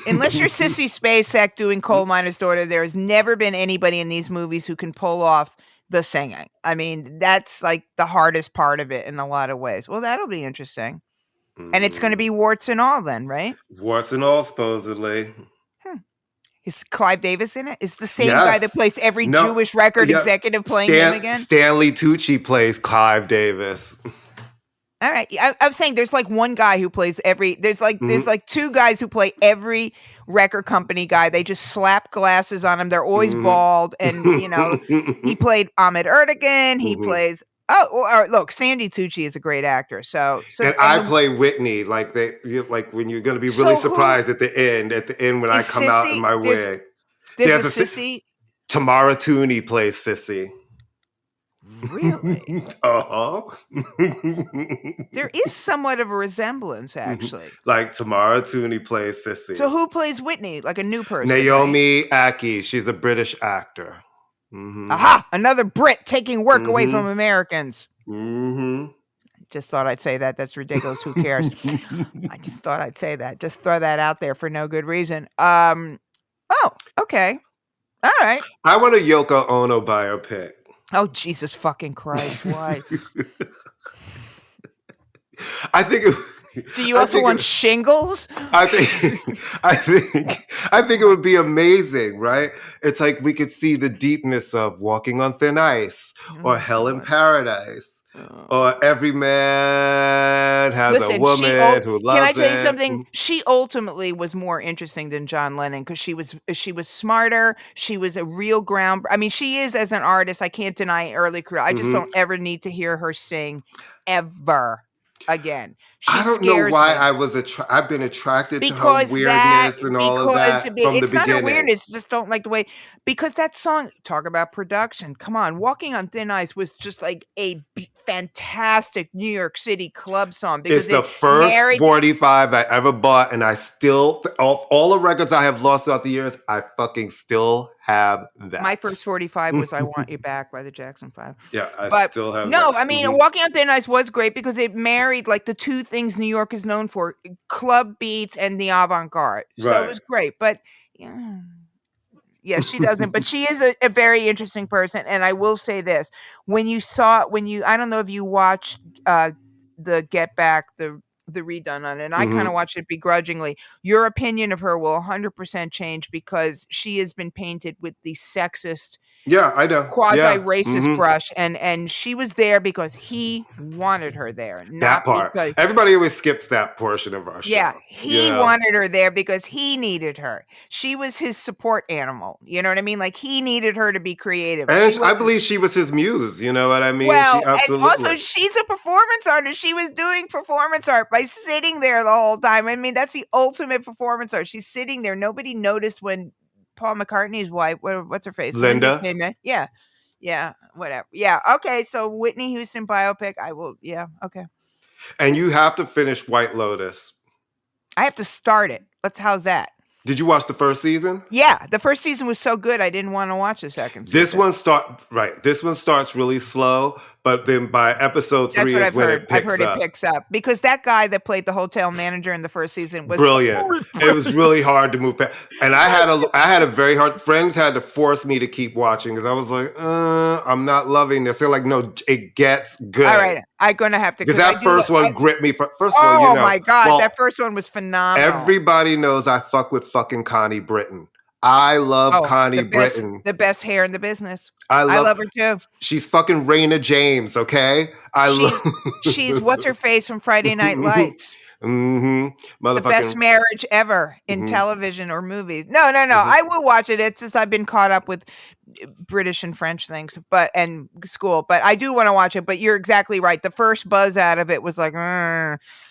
Unless you're Sissy Spacek doing Coal Miner's Daughter, there has never been anybody in these movies who can pull off the singing. I mean, that's like the hardest part of it in a lot of ways. Well, that'll be interesting. And it's going to be warts and all then, right? Warts and all, supposedly. Is Clive Davis in it? Is the same guy that plays every Jewish record executive playing him again? Stanley Tucci plays Clive Davis. All right. I'm saying there's like one guy who plays there's like two guys who play every record company guy. They just slap glasses on them. They're always bald. And, he played Ahmet Ertegun. He plays, look, Stanley Tucci is a great actor. So I play Whitney. Like when you're going to be really surprised at the end when I come out in my wig. There's a Sissy. Tamara Tooney plays Sissy. Really? There is somewhat of a resemblance, actually. Like Tamara Tooney plays Sissy. So who plays Whitney? Like a new person? Naomi Ackie. She's a British actor. Aha! Another Brit taking work away from Americans. Just thought I'd say that. That's ridiculous. Who cares? I just thought I'd say that. Just throw that out there for no good reason. Oh, okay. All right. I want a Yoko Ono biopic. Oh, Jesus fucking Christ. Why? I think do you also want shingles? I think it would be amazing, right? It's like we could see the deepness of Walking on Thin Ice or Hell in Paradise. Or Every Man Has a Woman Who Loves Can I tell you it. something? She ultimately was more interesting than John Lennon because she was smarter. She was a real she is as an artist. I can't deny early career. I just don't ever need to hear her sing ever again. I don't know why I've been attracted to her weirdness and all of that from the beginning. It's not a weirdness. Just don't like the way, because that song, talk about production. Come on. Walking on Thin Ice was just like a fantastic New York City club song. It's the first 45 I ever bought, and I still, all the records I have lost throughout the years, I fucking still have that. My first 45 was I Want You Back by the Jackson 5. Yeah, I still have that. No, I mean, Walking on Thin Ice was great because it married like the two things New York is known for, club beats and the avant-garde. So it was great. But yeah, she doesn't. But she is a very interesting person. And I will say this. I don't know if you watched the Get Back, the redone on it. And I kind of watched it begrudgingly. Your opinion of her will 100% change because she has been painted with the sexist Yeah, I know. Yeah. quasi-racist brush, and she was there because he wanted her there, That not part. because Everybody always skips that portion of our yeah, show. You he know? wanted her there because he needed her. She was his support animal. You know what I mean? Like he needed her to be creative. And She I wasn't. believe she was his muse. You know what I mean? She Well, and also absolutely. she's a performance artist. She was doing performance art by sitting there the whole time. I mean, that's the ultimate performance art. She's sitting there. Nobody noticed when Paul McCartney's wife, what's her face? Linda Linda. came in. Yeah. Yeah. Whatever. Yeah. Okay. So Whitney Houston biopic. I will. Yeah. Okay. And you have to finish White Lotus. I have to start it. How's that? Did you watch the first season? Yeah, the first season was so good I didn't want to watch the second season. This one starts really slow, but then by episode 3 is when it picks up. I've heard it picks up because that guy that played the hotel manager in the first season was brilliant. It was really hard to move past, and I had a very hard. Friends had to force me to keep watching because I was like, I'm not loving this. They're like, no, it gets good. All right, I'm gonna have to because that first one gripped me. First of all, oh my god, that first one was phenomenal. Everybody knows I fuck with fucking Connie Britton. I love Connie Britton. The best hair in the business. I love her too. She's fucking Raina James, okay? She's what's her face from Friday Night Lights. The best marriage ever in television or movies. No. I will watch it. It's just I've been caught up with British and French things, and school. But I do want to watch it. But you're exactly right. The first buzz out of it was like,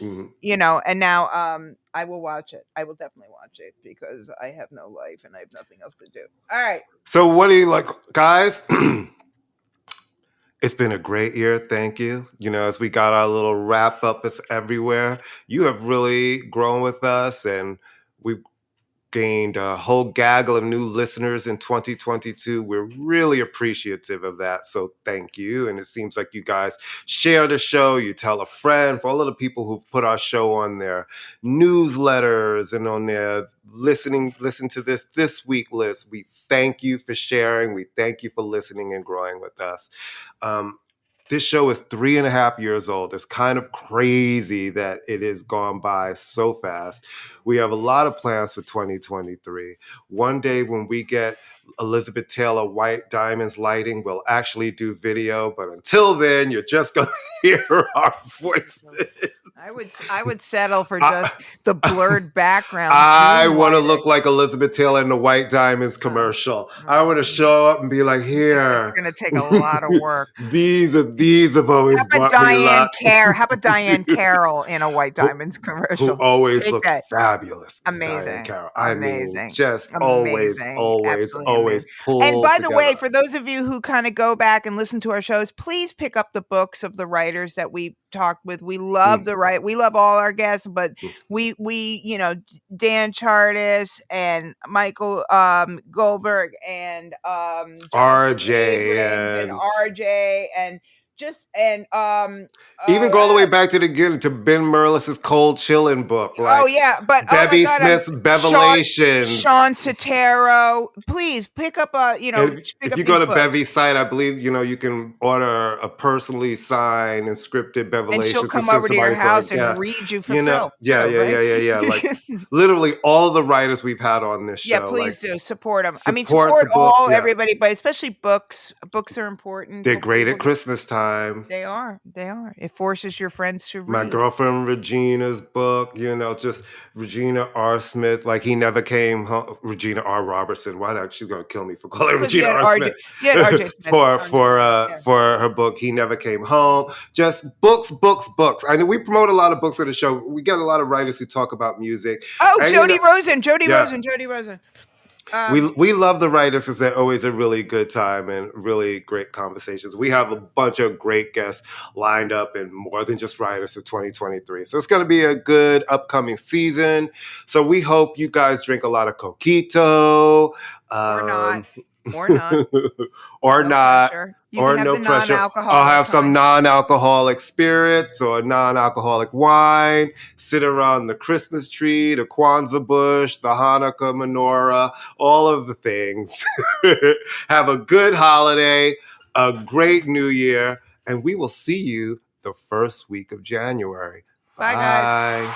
you know. And now, I will watch it. I will definitely watch it because I have no life and I have nothing else to do. All right. So what do you like, guys? It's been a great year. Thank you. You know, as we got our little wrap up as everywhere, you have really grown with us and we've gained a whole gaggle of new listeners in 2022. We're really appreciative of that. So thank you. And it seems like you guys share the show. You tell a friend. For all of the people who've put our show on their newsletters and on their listen to this week list, we thank you for sharing. We thank you for listening and growing with us. This show is 3.5 years old. It's kind of crazy that it has gone by so fast. We have a lot of plans for 2023. One day when we get Elizabeth Taylor White Diamonds lighting, we'll actually do video. But until then, you're just going to hear our voices. I would settle for just the blurred background. I want to look like Elizabeth Taylor in the White Diamonds commercial. I want to show up and be like, here. It's going to take a lot of work. These have always brought me luck. How about Diane Carroll in a White Diamonds commercial? Who always looks fabulous. Amazing. Diane Carroll. Amazing. I mean, just amazing. always pull. And by the way, for those of you who kind of go back and listen to our shows, please pick up the books of the writers that we talked with. We love we love all our guests, but we you know, Dan Chartis and Michael Goldberg and RJ and just even go all the way back to the beginning to Ben Merlis's Cold Chillin' book. Like, but Bevy Smith's Bevelations. Sean Sotero. Please pick up if you go to Bevy's site, I believe you can order a personally signed and scripted Bevelations. And she'll come over to your house and read you for filth. Yeah. Like literally all the writers we've had on this show. Yeah, please do support them. Support everybody, but especially books. Books are important. They're great at Christmas time. They are. It forces your friends to read. My girlfriend Regina's book, just Regina R. Smith, like he never came home. Regina R. Robertson. Why not? She's gonna kill me for calling her Regina R. Smith. Yeah, RJ Smith. for her book, He Never Came Home. Just books. I know we promote a lot of books on the show. We get a lot of writers who talk about music. Oh, Jody Rosen. We love the writers because they're always a really good time and really great conversations. We have a bunch of great guests lined up and more than just writers for 2023. So it's going to be a good upcoming season. So we hope you guys drink a lot of coquito. Or not. Or no not. Pressure. You or can no have the pressure. Non-alcoholic I'll have some non-alcoholic spirits or non-alcoholic wine. Sit around the Christmas tree, the Kwanzaa bush, the Hanukkah menorah, all of the things. Have a good holiday, a great new year, and we will see you the first week of January. Bye, guys.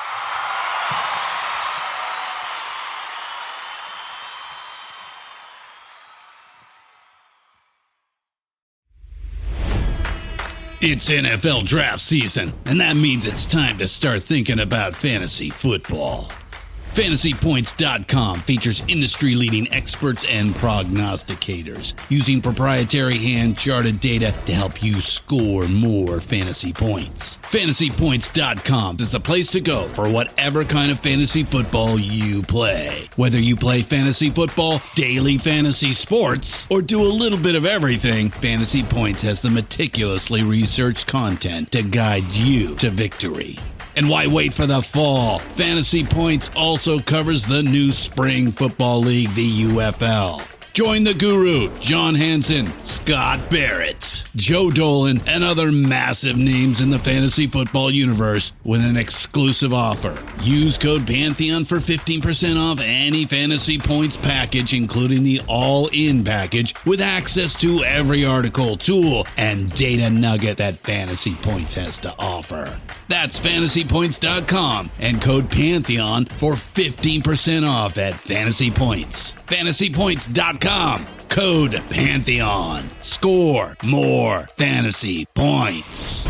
It's NFL draft season, and that means it's time to start thinking about fantasy football. FantasyPoints.com features industry-leading experts and prognosticators using proprietary hand-charted data to help you score more fantasy points. FantasyPoints.com is the place to go for whatever kind of fantasy football you play. Whether you play fantasy football, daily fantasy sports, or do a little bit of everything, Fantasy Points has the meticulously researched content to guide you to victory. And why wait for the fall? Fantasy Points also covers the new spring football league, the UFL. Join the guru, John Hansen, Scott Barrett, Joe Dolan, and other massive names in the fantasy football universe with an exclusive offer. Use code Pantheon for 15% off any Fantasy Points package, including the all-in package, with access to every article, tool, and data nugget that Fantasy Points has to offer. That's FantasyPoints.com and code Pantheon for 15% off at Fantasy Points. FantasyPoints.com, code Pantheon. Score more fantasy points.